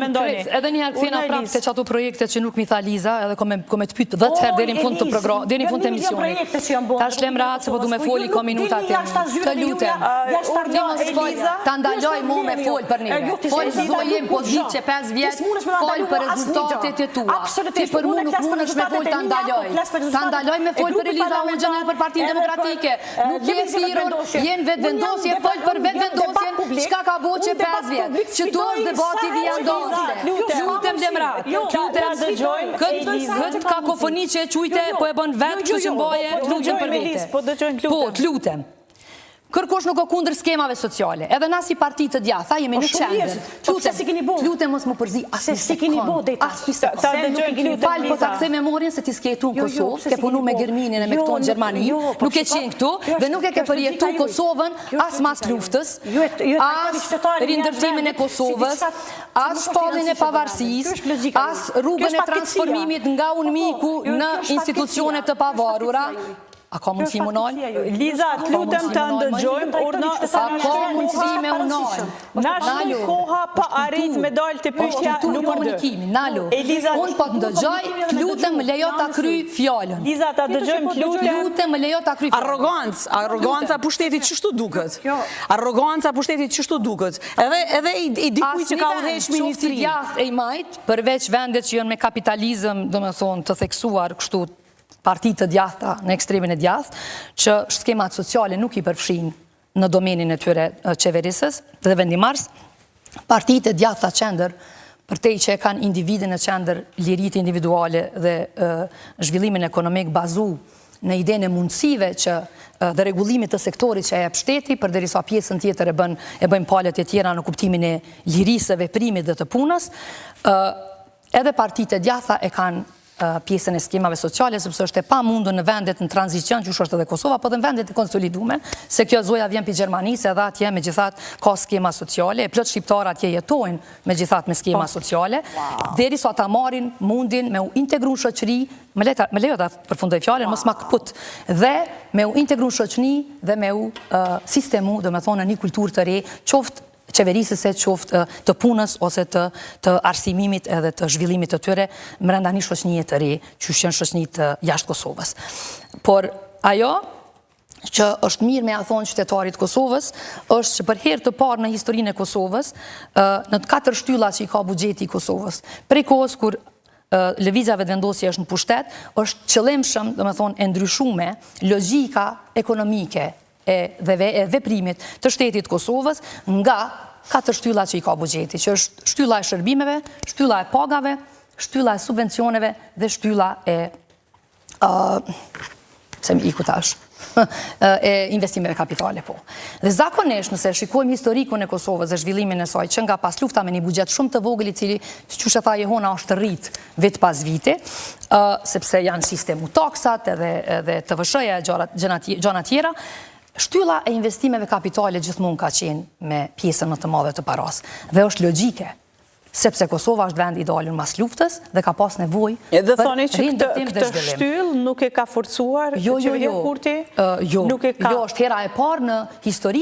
mendoni? Edhe një herë kthena prapë se çato projekte që nuk mi tha Liza, edhe kom të pyet 10 herë deri në fund të programit, deri në fund të emisionit. Tash lem rahat se po du me foli ka minuta të. Të lutem. Ta ndaloj mua me fol për neve. Fol zojem pozitë 5 vjet, fol për rezultatet e tua. Ti për mua nuk mundesh me fol ta ndaloj. Ta ndaloj me fol për Eliza Hoxhën edhe për Partinë Demokratike. Nuk je thirrur, jen vetvendosje, fol për vetvendosjen, çka ka bëu 5 vjet. Që tu është debati vijandose. Lutem Demrat. Lutem dëgjojmë. Këtë kakofoni që e quajte po e bën vetë, kështu që mbaje, lutem për vete. Po, lutem. Kërkosh nuk o kundër skemave sociale. Edhe na si parti të djatha jemi në qendër. Lutem mos më përzi asnjë sekond. Asnjë sekond. Fal, po ta kthe memorien se ti s'ke jetu në Kosovë, ke punu me Germinin e me këto në Gjermani, nuk e qenë këtu dhe nuk e ke përjetu Kosovën as mas luftës, as rindërtimin e Kosovës, as shpallin e pavarësisë, as rrugën e transformimit nga UNMIK-u në institucione të pavarura. A ka mundësi më nalë? Liza, të lutem të ndëgjojmë, a ka mundësi me më nalë? Nash një koha pa arrit me dalë të pyetja numër 2. Nalo, unë po të ndëgjoj, të lutem më lejo ta kryj fjallën. Liza, ta dëgjojmë, të lutem më lejo ta kryj fjallën. Arroganca pushtetit qështu duket. Arroganca pushtetit qështu duket. Edhe i dikuj që ka udhesh ministri. Qoftë i djathtë e i majt, përveç vendet që janë me kapitalizëm, do me thonë, të theksuar kështu partitë të djathta në ekstremin e djathtë, që skemat sociale nuk i përfshin në domenin e tyre qeverisës dhe vendimars, partitë e djathta qendër, përtej që e kanë individin e qendër, lirit individuale dhe zhvillimin ekonomik bazu në idenë e mundësive që dhe regullimit të sektorit që e jep shteti, përderisa pjesën tjetër e bëjmë palët e tjera në kuptimin e lirisë, veprimit dhe të punës, edhe partitë e djathta e kanë pjesën e skemave sociale, sepse është e pa mundur në vendet në tranzicion, që është edhe Kosova, po dhe në vendet e konsolidume, se kjo zoja vjen për Gjermanisë, edhe atje me gjithat ka skema sociale, e plot shqiptar atje jetojnë me gjithat me skema sociale, deri sa ta marin mundin me u integru në shoqëri, me lejo ta përfundoj fjallin, mos ma këput, dhe me u integru në shoqëri dhe me u sistemu, dhe me thonë një kulturë të re, qoftë qeverisës e qoftë të punës ose të arsimimit edhe të zhvillimit të tyre mrenda një shoqënie të re, që shënë shoqëni të jashtë Kosovës. Por ajo që është mirë me a thonë qytetarit Kosovës, është që për herë të parë në historinë e Kosovës, në 4 shtylla që i ka buxheti i Kosovës, prej kohës kur lëvizja vetëvendosje është në pushtet, është qëllimshëm, do me thonë, e ndryshume logjika ekonomike dhe veprimit të shtetit Kosovës nga 4 shtylla që i ka buxheti, që është shtylla e shërbimeve, shtylla e pagave, shtylla e subvencioneve dhe shtylla e investimeve kapitale, po. Dhe zakonisht, nëse shikojmë historikun e Kosovës dhe zhvillimin e saj, që nga pas lufta me një buxhet shumë të vogël, i cili, që shë tha Jehona, është rrit vit pas viti, sepse janë sistemu taksat edhe të vëshëja gjona tjera, shtylla e investimeve kapitale gjithmonë ka qenë me pjesën më të madhe të paras. Dhe është logjike, sepse Kosova është vend i dalur mas luftës dhe ka pas nevojë për edhe thoni që këtë shtyll nuk e ka forcuar qeveria Kurti? Jo, është hera e parë në historinë